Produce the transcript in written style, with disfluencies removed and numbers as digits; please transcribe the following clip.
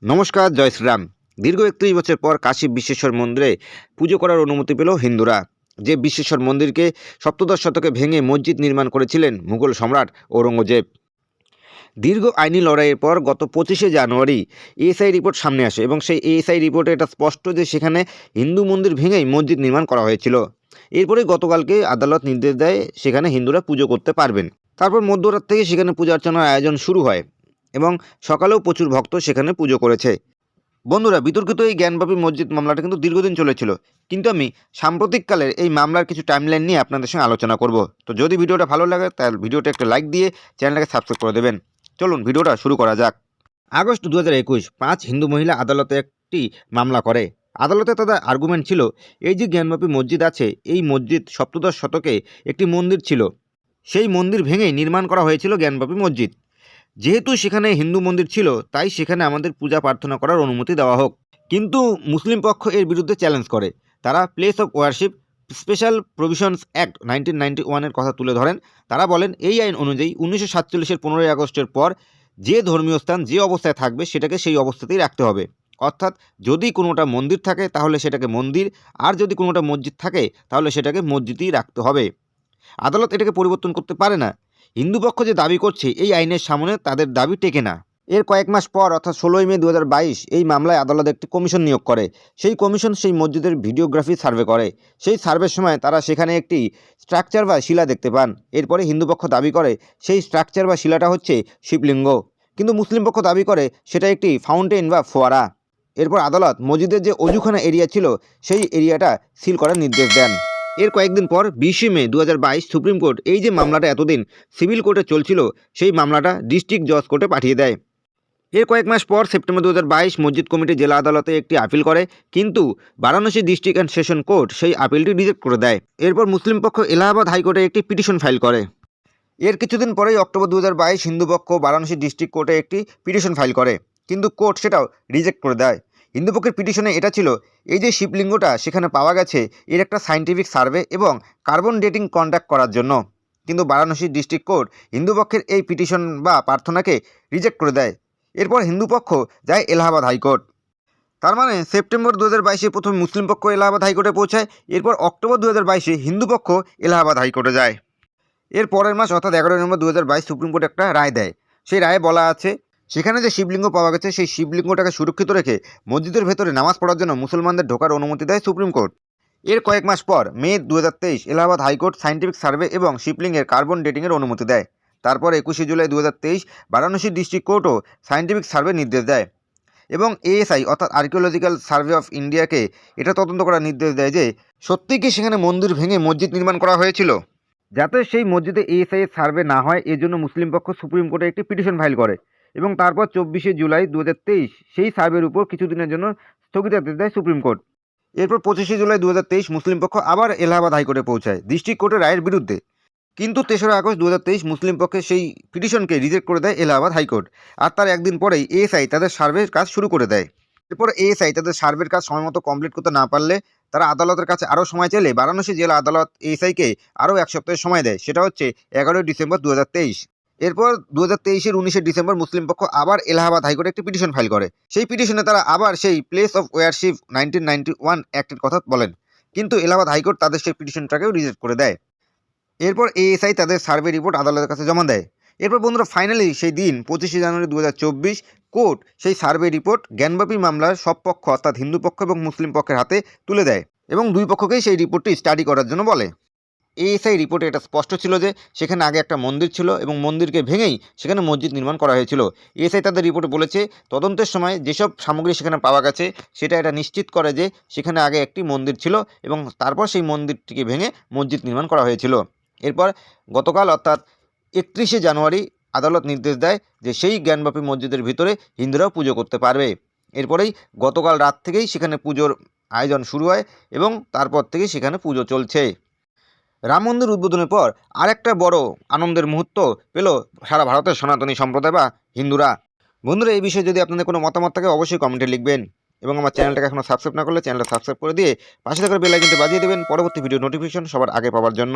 নমস্কার, জয় শ্রীরাম। দীর্ঘ ৩১ বছর পর কাশী বিশ্বেশ্বর মন্দিরে পুজো করার অনুমতি পেল হিন্দুরা। যে বিশ্বেশ্বর মন্দিরকে সপ্তদশ শতকে ভেঙে মসজিদ নির্মাণ করেছিলেন মুঘল সম্রাট ঔরঙ্গজেব। দীর্ঘ আইনি লড়াইয়ের পর গত ২৫শে জানুয়ারি এএসআই রিপোর্ট সামনে আসে এবং সেই এএসআই রিপোর্টে এটা স্পষ্ট যে সেখানে হিন্দু মন্দির ভেঙেই মসজিদ নির্মাণ করা হয়েছিল। এরপরে গতকালকে আদালত নির্দেশ দেয় সেখানে হিন্দুরা পুজো করতে পারবেন। তারপর মধ্যরাত থেকে সেখানে পূজা অর্চনার আয়োজন শুরু হয় এবং সকালেও প্রচুর ভক্ত সেখানে পুজো করেছে। বন্ধুরা, বিতর্কিত এই জ্ঞানবাপী মসজিদ মামলাটা কিন্তু দীর্ঘদিন চলেছিল, কিন্তু আমি সাম্প্রতিককালের এই মামলার কিছু টাইমলাইন নিয়ে আপনাদের সঙ্গে আলোচনা করব। তো যদি ভিডিওটা ভালো লাগে তাহলে ভিডিওটা একটা লাইক দিয়ে চ্যানেলটাকে সাবস্ক্রাইব করে দেবেন। চলুন ভিডিওটা শুরু করা যাক। আগস্ট 2021 5 হিন্দু মহিলা আদালতে একটি মামলা করে। আদালতে তাদের আর্গুমেন্ট ছিল, এই যে জ্ঞানবাপী মসজিদ আছে, এই মসজিদ সপ্তদশ শতকে একটি মন্দির ছিল, সেই মন্দির ভেঙেই নির্মাণ করা হয়েছিল জ্ঞানবাপী মসজিদ। যেহেতু সেখানে হিন্দু মন্দির ছিল, তাই সেখানে আমাদের পূজা প্রার্থনা করার অনুমতি দেওয়া হোক। কিন্তু মুসলিম পক্ষ এর বিরুদ্ধে চ্যালেঞ্জ করে। তারা place of worship special provisions act 1991-এর কথা তুলে ধরেন। তারা বলেন, এই আইন অনুযায়ী 1947-এর 15ই আগস্টের পর যে ধর্মীয় স্থান যে অবস্থায় থাকবে সেটাকে সেই অবস্থাতেই রাখতে হবে। অর্থাৎ যদি কোনোটা মন্দির থাকে তাহলে সেটাকে মন্দির, আর যদি কোনোটা মসজিদ থাকে তাহলে সেটাকে মসজিদই রাখতে হবে। আদালত এটাকে পরিবর্তন করতে পারে না। হিন্দু পক্ষ যে দাবি করছে এই আইনের সামনে তাদের দাবি টেকে না। এর কয়েক মাস পর অর্থাৎ 16ই মে 2022 এই মামলায় আদালত একটি কমিশন নিয়োগ করে। সেই কমিশন সেই মসজিদের ভিডিওগ্রাফি সার্ভে করে। সেই সার্ভের সময় তারা সেখানে একটি স্ট্রাকচার বা শিলা দেখতে পান। এরপরে হিন্দু পক্ষ দাবি করে সেই স্ট্রাকচার বা শিলাটা হচ্ছে শিবলিঙ্গ, কিন্তু মুসলিম পক্ষ দাবি করে সেটা একটি ফাউন্টেন বা ফোয়ারা। এরপর আদালত মসজিদের যে অজুখানা এরিয়া ছিল সেই এরিয়াটা সিল করার নির্দেশ দেন। এর কয়েকদিন পর 20 মে 2022 সুপ্রিম কোর্ট এই যে মামলাটা এতদিন সিভিল কোর্টে চলছিল সেই মামলাটা ডিস্ট্রিক্ট জজ কোর্টে পাঠিয়ে দেয়। এর কয়েক মাস পর সেপ্টেম্বর 2022 মসজিদ কমিটি জেলা আদালতে একটি আপিল করে, কিন্তু Varanasi district and session court সেই আপিলটি রিজেক্ট করে দেয়। এরপর মুসলিম পক্ষ এলাহাবাদ হাইকোর্টে একটি পিটিশন ফাইল করে। এর কিছুদিন পরেই অক্টোবর 2022 হিন্দু পক্ষ বারাণসী ডিস্ট্রিক্ট কোর্টে একটি পিটিশন ফাইল করে, কিন্তু কোর্ট সেটাও রিজেক্ট করে দেয়। হিন্দু পক্ষের পিটিশনে এটা ছিল, এই যে শিবলিঙ্গটা সেখানে পাওয়া গেছে এর একটা সায়েন্টিফিক সার্ভে এবং কার্বন ডেটিং কন্ডাক্ট করার জন্য। কিন্তু বারাণসী ডিস্ট্রিক্ট কোর্ট হিন্দু পক্ষের এই পিটিশন বা প্রার্থনাকে রিজেক্ট করে দেয়। এরপর হিন্দু পক্ষ যায় এলাহাবাদ হাইকোর্ট। তার মানে সেপ্টেম্বর 2022 প্রথমে মুসলিম পক্ষ এলাহাবাদ হাইকোর্টে পৌঁছায়। এরপর অক্টোবর 2022 হিন্দু পক্ষ এলাহাবাদ হাইকোর্টে যায়। এর পরের মাস অর্থাৎ 11 নভেম্বর 2022 সুপ্রিম কোর্ট একটা রায় দেয়। সেই রায়ে বলা আছে, সেখানে যে শিবলিঙ্গ পাওয়া গেছে সেই শিবলিঙ্গটাকে সুরক্ষিত রেখে মসজিদের ভেতরে নামাজ পড়ার জন্য মুসলমানদের ঢোকার অনুমতি দেয় সুপ্রিম কোর্ট। এর কয়েক মাস পর May 2023 Allahabad high court scientific survey এবং শিবলিঙ্গের কার্বন ডেটিংয়ের অনুমতি দেয়। তারপর 21শে জুলাই 2023 বারাণসী ডিস্ট্রিক্ট কোর্টও সায়েন্টিফিক সার্ভে নির্দেশ দেয় এবং এএসআই অর্থাৎ আর্কিওলজিক্যাল সার্ভে অফ ইন্ডিয়াকে এটা তদন্ত করার নির্দেশ দেয় যে সত্যিই কি সেখানে মন্দির ভেঙে মসজিদ নির্মাণ করা হয়েছিল। যাতে সেই মসজিদে এএসআই এর সার্ভে না হয় এজন্য মুসলিম পক্ষ সুপ্রিম কোর্টে একটি পিটিশন ফাইল করে এবং তারপর 24শে জুলাই 2023 সেই সার্ভের উপর কিছুদিনের জন্য স্থগিতাদেশ দেয় সুপ্রিম কোর্ট। এরপর 25শে জুলাই 2023 মুসলিম পক্ষ আবার এলাহাবাদ হাইকোর্টে পৌঁছায় ডিস্ট্রিক্ট কোর্টের রায়ের বিরুদ্ধে, কিন্তু 3রা আগস্ট 2023 মুসলিম পক্ষে সেই পিটিশনকে রিজেক্ট করে দেয় এলাহাবাদ হাইকোর্ট। আর তার একদিন পরেই এএসআই তাদের সার্ভের কাজ শুরু করে দেয়। এরপর এএসআই তাদের সার্ভের কাজ সময়মতো কমপ্লিট করতে না পারলে তারা আদালতের কাছে আরও সময় চাইলে বারাণসী জেলা আদালত এএসআইকে আরও 1 সপ্তাহের সময় দেয়, সেটা হচ্ছে 11 ডিসেম্বর 2023। এরপর 2023-এর 19শে ডিসেম্বর মুসলিম পক্ষ আবার এলাহাবাদ হাইকোর্টে একটি পিটিশন ফাইল করে। সেই পিটিশনে তারা আবার সেই প্লেস অফ ওয়ারশিপ 1991 অ্যাক্টের কথা বলেন, কিন্তু এলাহাবাদ হাইকোর্ট তাদের সেই পিটিশনটাকেও রিজেক্ট করে দেয়। এরপর এএসআই তাদের সার্ভে রিপোর্ট আদালতের কাছে জমা দেয়। এরপর বন্ধুরা ফাইনালি সেই দিন 25শে জানুয়ারি 2024 কোর্ট সেই সার্ভে রিপোর্ট জ্ঞানবাপী মামলার সব পক্ষ অর্থাৎ হিন্দু পক্ষ এবং মুসলিম পক্ষের হাতে তুলে দেয় এবং দুই পক্ষকেই সেই রিপোর্টটি স্টাডি করার জন্য বলে। এএসআই রিপোর্টে এটা স্পষ্ট ছিল যে সেখানে আগে একটা মন্দির ছিল এবং মন্দিরকে ভেঙেই সেখানে মসজিদ নির্মাণ করা হয়েছিল। এএসআই তাদের রিপোর্টে বলেছে তদন্তের সময় যেসব সামগ্রী সেখানে পাওয়া গেছে সেটা এটা নিশ্চিত করে যে সেখানে আগে একটি মন্দির ছিল এবং তারপর সেই মন্দিরটিকে ভেঙে মসজিদ নির্মাণ করা হয়েছিল। এরপর গতকাল অর্থাৎ 31শে জানুয়ারি আদালত নির্দেশ দেয় যে সেই জ্ঞানবাপী মসজিদের ভিতরে হিন্দুরাও পুজো করতে পারবে। এরপরেই গতকাল রাত থেকেই সেখানে পুজোর আয়োজন শুরু হয় এবং তারপর থেকেই সেখানে পুজো চলছে। রাম মন্দির উদ্বোধনের পর আরেকটা বড় আনন্দের মুহূর্ত পেল সারা ভারতের সনাতনী সম্প্রদায় বা হিন্দুরা। বন্ধুরা, এই বিষয়ে যদি আপনাদের কোনো মতামত থাকে অবশ্যই কমেন্টে লিখবেন এবং আমার চ্যানেলটাকে এখনও সাবস্ক্রাইব না করলে চ্যানেলটা সাবস্ক্রাইব করে দিয়ে পাশে থাকা বেল আইকনটি বাজিয়ে দেবেন পরবর্তী ভিডিও নোটিফিকেশন সবার আগে পাওয়ার জন্য।